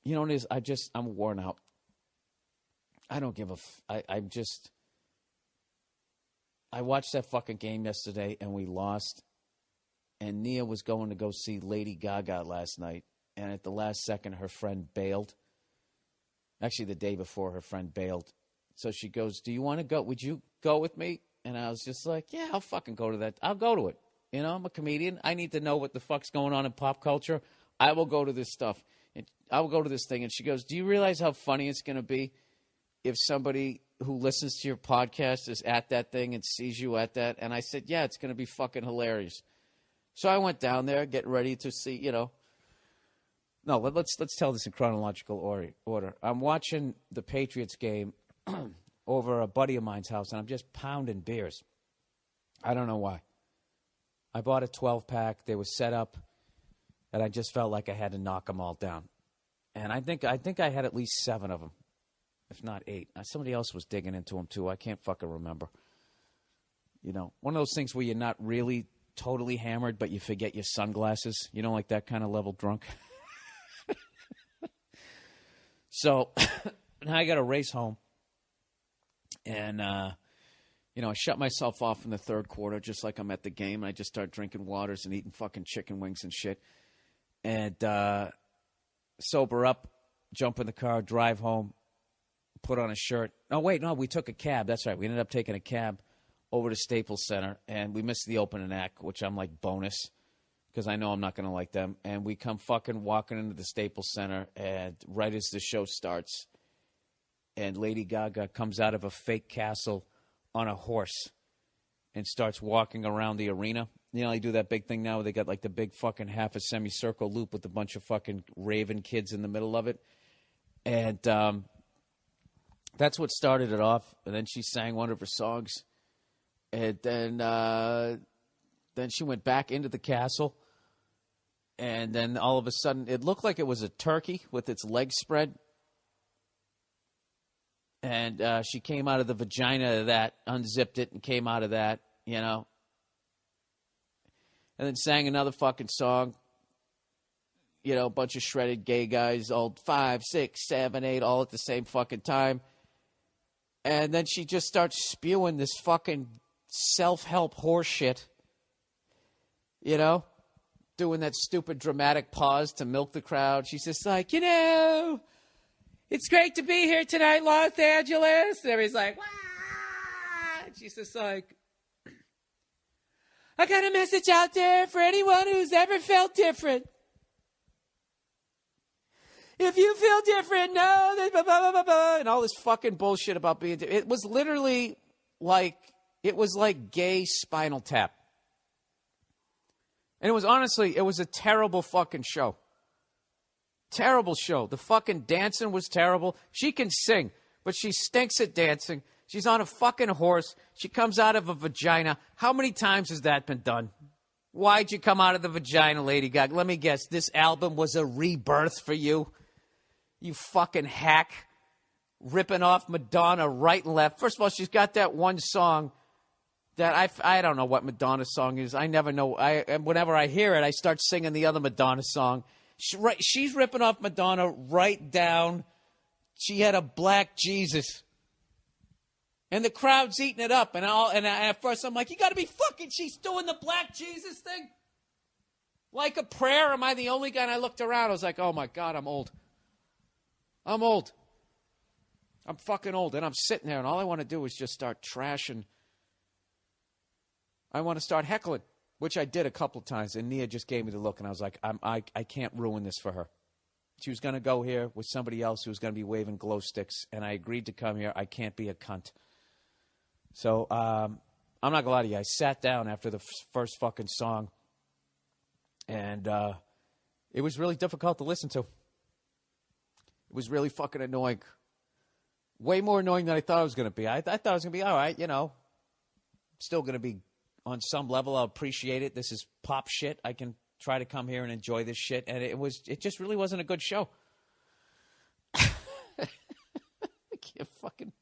You know what it is? I'm worn out. I don't give I watched that fucking game yesterday and we lost. And Nia was going to go see Lady Gaga last night. And at the last second, her friend bailed. Actually, the day before, her friend bailed. So she goes, do you want to go? Would you go with me? And I was just like, yeah, I'll fucking go to that. I'll go to it. You know, I'm a comedian. I need to know what the fuck's going on in pop culture. I will go to this stuff. And I will go to this thing. And she goes, do you realize how funny it's going to be if somebody who listens to your podcast is at that thing and sees you at that? And I said, yeah, it's going to be fucking hilarious. So I went down there, getting ready to see, you know. No, let's tell this in chronological order. I'm watching the Patriots game over a buddy of mine's house, and I'm just pounding beers. I don't know why. I bought a 12-pack. They were set up, and I just felt like I had to knock them all down. And I think I had at least 7 of them, if not 8. Somebody else was digging into them, too. I can't fucking remember. You know, one of those things where you're not really totally hammered, but you forget your sunglasses. You know, like that kind of level drunk. So now I got to race home. And, you know, I shut myself off in the third quarter just like I'm at the game. And I just start drinking waters and eating fucking chicken wings and shit. And sober up, jump in the car, drive home, put on a shirt. Oh, wait, no, we took a cab. That's right. We ended up taking a cab over to Staples Center. And we missed the opening act, which I'm like bonus. Because I know I'm not going to like them. And we come fucking walking into the Staples Center, and right as the show starts, and Lady Gaga comes out of a fake castle on a horse and starts walking around the arena. You know, they do that big thing now where they got like the big fucking half a semicircle loop with a bunch of fucking raven kids in the middle of it. And that's what started it off. And then she sang one of her songs. And then she went back into the castle, and then all of a sudden, it looked like it was a turkey with its legs spread. And she came out of the vagina of that, unzipped it, and came out of that, you know. And then sang another fucking song. You know, a bunch of shredded gay guys, all 5, 6, 7, 8, all at the same fucking time. And then she just starts spewing this fucking self-help horse shit. You know, doing that stupid dramatic pause to milk the crowd. She's just like, you know, it's great to be here tonight, Los Angeles. And everybody's like, wah! And she's just like, I got a message out there for anyone who's ever felt different. If you feel different, no, then blah, blah, blah, blah, blah, and all this fucking bullshit about being different. It was literally like, gay Spinal Tap. And it was a terrible fucking show. Terrible show. The fucking dancing was terrible. She can sing, but she stinks at dancing. She's on a fucking horse. She comes out of a vagina. How many times has that been done? Why'd you come out of the vagina, Lady Gaga? Let me guess. This album was a rebirth for you? You fucking hack. Ripping off Madonna right and left. First of all, she's got that one song that I don't know what Madonna's song is. I never know. Whenever I hear it, I start singing the other Madonna song. She's ripping off Madonna right down. She had a black Jesus. And the crowd's eating it up. And at first I'm like, you got to be fucking, she's doing the black Jesus thing? Like a prayer? Am I the only guy? And I looked around. I was like, oh my God, I'm old. I'm old. I'm fucking old. And I'm sitting there and all I want to do is just start trashing. I want to start heckling, which I did a couple of times. And Nia just gave me the look, and I was like, I can't ruin this for her. She was going to go here with somebody else who was going to be waving glow sticks, and I agreed to come here. I can't be a cunt. So I'm not going to lie to you. I sat down after the first fucking song, and it was really difficult to listen to. It was really fucking annoying. Way more annoying than I thought it was going to be. I thought it was going to be all right, you know. Still going to be on some level. I'll appreciate it. This is pop shit. I can try to come here and enjoy this shit. And it just really wasn't a good show. I can't fucking.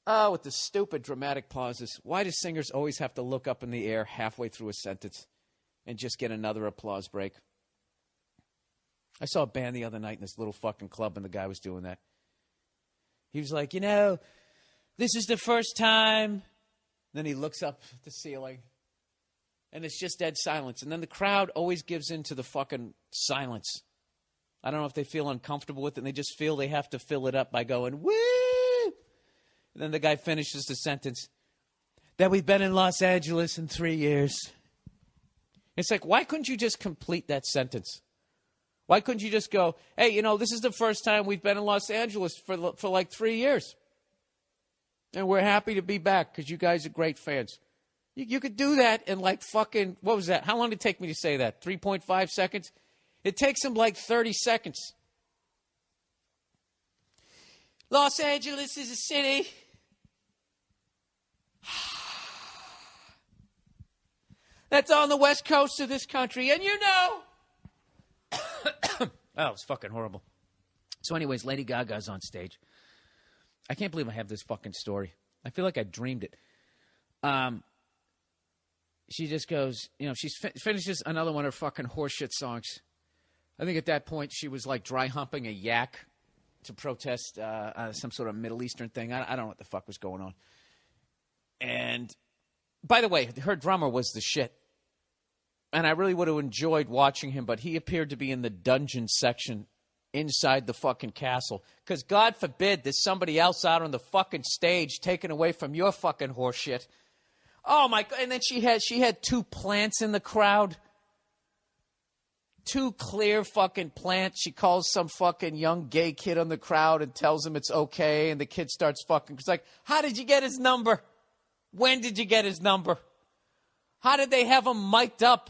Oh, with the stupid dramatic pauses. Why do singers always have to look up in the air halfway through a sentence and just get another applause break? I saw a band the other night in this little fucking club, and the guy was doing that. He was like, this is the first time. Then he looks up at the ceiling, and it's just dead silence. And then the crowd always gives in to the fucking silence. I don't know if they feel uncomfortable with it, and they just feel they have to fill it up by going, woo! And then the guy finishes the sentence, that we've been in Los Angeles in 3 years. It's like, why couldn't you just complete that sentence? Why couldn't you just go, hey, this is the first time we've been in Los Angeles for like 3 years. And we're happy to be back because you guys are great fans. You could do that in like fucking, what was that? How long did it take me to say that? 3.5 seconds? It takes him like 30 seconds. Los Angeles is a city. That's on the west coast of this country. And Oh, it's fucking horrible. So anyways, Lady Gaga's on stage. I can't believe I have this fucking story. I feel like I dreamed it. She just goes, she finishes another one of her fucking horseshit songs. I think at that point she was like dry humping a yak to protest some sort of Middle Eastern thing. I don't know what the fuck was going on. And by the way, her drummer was the shit. And I really would have enjoyed watching him, but he appeared to be in the dungeon section inside the fucking castle. Because God forbid there's somebody else out on the fucking stage taken away from your fucking horseshit. Oh, my God. And then she had 2 plants in the crowd. 2 clear fucking plants. She calls some fucking young gay kid on the crowd and tells him it's okay. And the kid starts fucking. It's like, how did you get his number? When did you get his number? How did they have him mic'd up?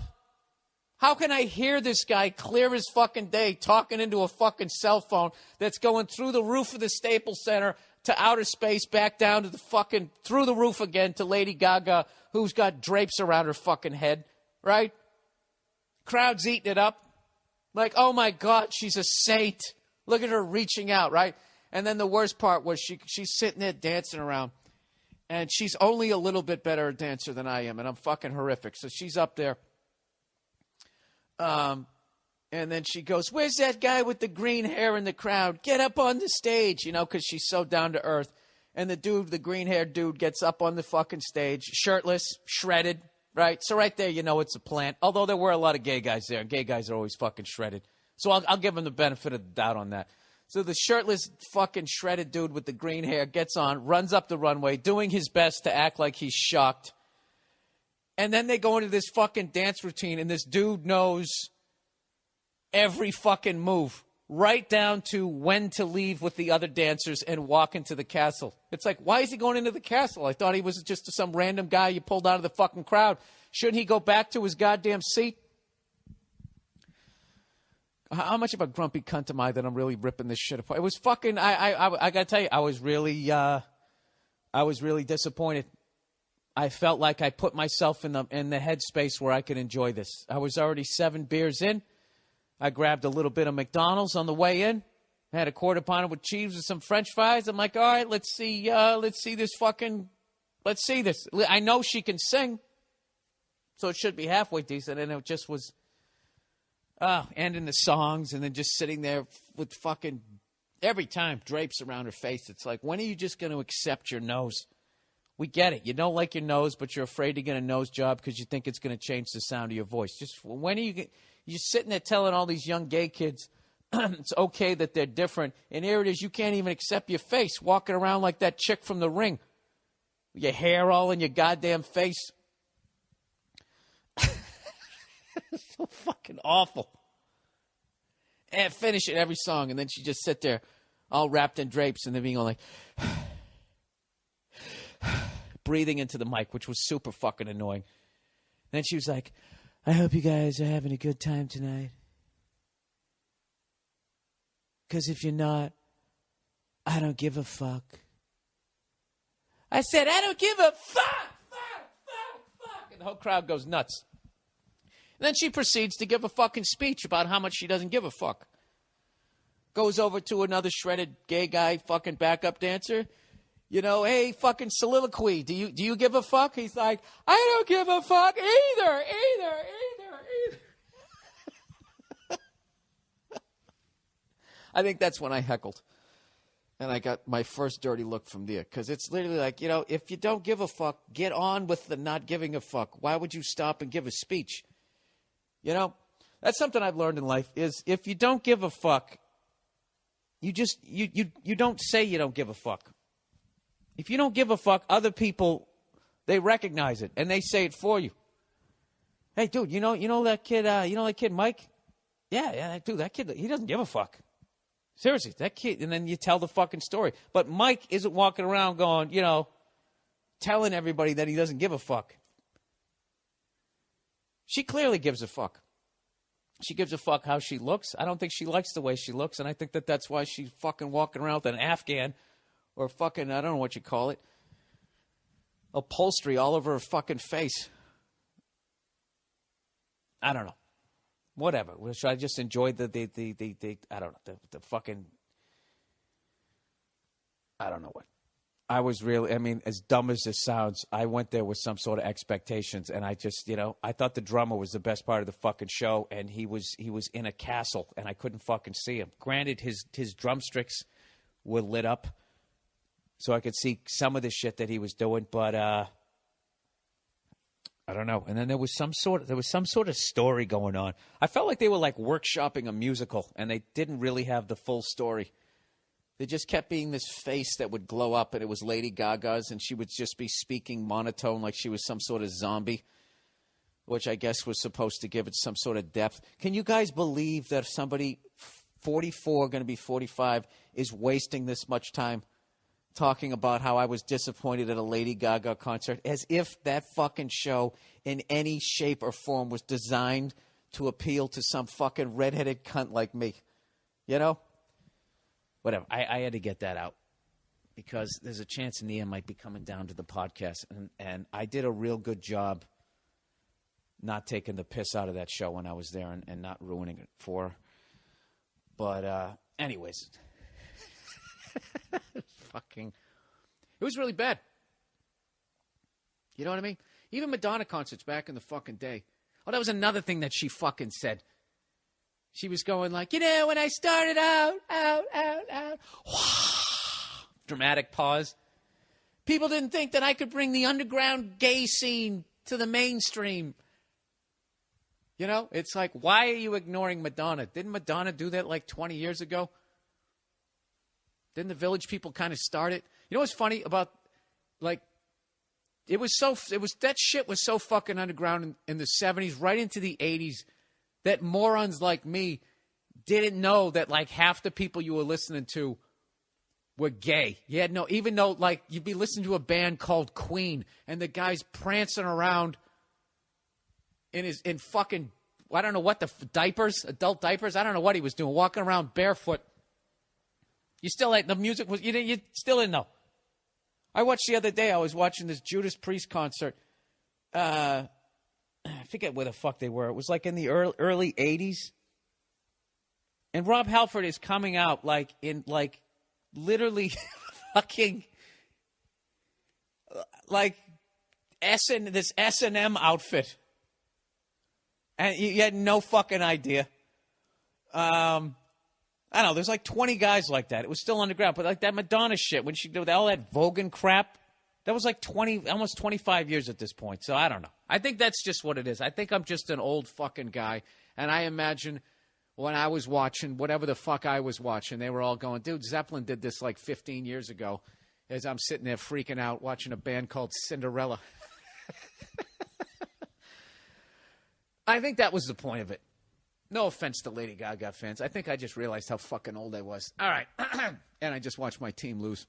How can I hear this guy clear as fucking day talking into a fucking cell phone that's going through the roof of the Staples Center to outer space, back down to the fucking, through the roof again to Lady Gaga, who's got drapes around her fucking head, right? Crowd's eating it up. Like, oh my God, she's a saint. Look at her reaching out, right? And then the worst part was she's sitting there dancing around. And she's only a little bit better a dancer than I am, and I'm fucking horrific. So she's up there. And then she goes, where's that guy with the green hair in the crowd? Get up on the stage, because she's so down to earth. And the green-haired dude gets up on the fucking stage, shirtless, shredded, right? So right there, it's a plant. Although there were a lot of gay guys there, and gay guys are always fucking shredded. So I'll give him the benefit of the doubt on that. So the shirtless fucking shredded dude with the green hair gets on, runs up the runway, doing his best to act like he's shocked. And then they go into this fucking dance routine, and this dude knows every fucking move, right down to when to leave with the other dancers and walk into the castle. It's like, why is he going into the castle? I thought he was just some random guy you pulled out of the fucking crowd. Shouldn't he go back to his goddamn seat? How much of a grumpy cunt am I that I'm really ripping this shit apart? It was fucking, I gotta tell you, I was really disappointed. I felt like I put myself in the headspace where I could enjoy this. I was already 7 beers in. I grabbed a little bit of McDonald's on the way in. Had a quarter pounder with cheese with some French fries. I'm like, all right, let's see this. I know she can sing, so it should be halfway decent. And it just was, ending the songs and then just sitting there with fucking, every time, drapes around her face. It's like, when are you just going to accept your nose? We get it. You don't like your nose, but you're afraid to get a nose job because you think it's going to change the sound of your voice. Just when are you? You're sitting there telling all these young gay kids it's okay that they're different, and here it is. You can't even accept your face, walking around like that chick from The Ring, your hair all in your goddamn face. It's so fucking awful. And finish it every song, and then she just sit there, all wrapped in drapes, and then being all like. Breathing into the mic, which was super fucking annoying. Then she was like, I hope you guys are having a good time tonight. Because if you're not, I don't give a fuck. I said, I don't give a fuck. And the whole crowd goes nuts. And then she proceeds to give a fucking speech about how much she doesn't give a fuck. Goes over to another shredded gay guy fucking backup dancer. Hey, fucking soliloquy. Do you give a fuck? He's like, I don't give a fuck either. I think that's when I heckled. And I got my first dirty look from there. Because it's literally like, if you don't give a fuck, get on with the not giving a fuck. Why would you stop and give a speech? That's something I've learned in life is if you don't give a fuck, you just, you don't say you don't give a fuck. If you don't give a fuck, other people, they recognize it and they say it for you. Hey, dude, you know that kid, Mike? Yeah, dude, that kid, he doesn't give a fuck. Seriously, that kid, and then you tell the fucking story. But Mike isn't walking around going, telling everybody that he doesn't give a fuck. She clearly gives a fuck. She gives a fuck how she looks. I don't think she likes the way she looks, and I think that's why she's fucking walking around with an Afghan or fucking, I don't know what you call it, upholstery all over her fucking face. I don't know. Whatever. Should I just enjoy the I don't know, the fucking, I don't know what. I was really, as dumb as this sounds, I went there with some sort of expectations, and I just, I thought the drummer was the best part of the fucking show, and he was in a castle, and I couldn't fucking see him. Granted, his drumsticks were lit up, so I could see some of the shit that he was doing, but I don't know. And then there was some sort of story going on. I felt like they were like workshopping a musical, and they didn't really have the full story. They just kept being this face that would glow up, and it was Lady Gaga's, and she would just be speaking monotone like she was some sort of zombie, which I guess was supposed to give it some sort of depth. Can you guys believe that somebody 44, going to be 45, is wasting this much time talking about how I was disappointed at a Lady Gaga concert, as if that fucking show in any shape or form was designed to appeal to some fucking redheaded cunt like me. Whatever. I had to get that out because there's a chance Nia might be coming down to the podcast, and I did a real good job not taking the piss out of that show when I was there and not ruining it for her. But anyways, it was really bad. You know what I mean? Even Madonna concerts back in the fucking day. Oh, that was another thing that she fucking said. She was going like, when I started out. Dramatic pause. People didn't think that I could bring the underground gay scene to the mainstream. It's like, why are you ignoring Madonna? Didn't Madonna do that like 20 years ago? Didn't the Village People kind of start it? You know what's funny about, like, that shit was so fucking underground in the 70s, right into the 80s, that morons like me didn't know that, like, half the people you were listening to were gay. Even though, like, you'd be listening to a band called Queen, and the guy's prancing around in fucking, I don't know what, diapers, adult diapers, I don't know what he was doing, walking around barefoot. You still the music was, you still didn't know. I watched the other day, I was watching this Judas Priest concert. I forget where the fuck they were. It was like in the early 80s. And Rob Halford is coming out like in like literally fucking like this S&M outfit. And you had no fucking idea. I don't know, there's like 20 guys like that. It was still underground. But like that Madonna shit, when she did all that Vogan crap, that was like almost 25 years at this point. So I don't know. I think that's just what it is. I think I'm just an old fucking guy. And I imagine when I was watching, whatever the fuck I was watching, they were all going, dude, Zeppelin did this like 15 years ago. As I'm sitting there freaking out watching a band called Cinderella. I think that was the point of it. No offense to Lady Gaga fans. I think I just realized how fucking old I was. All right. And I just watched my team lose.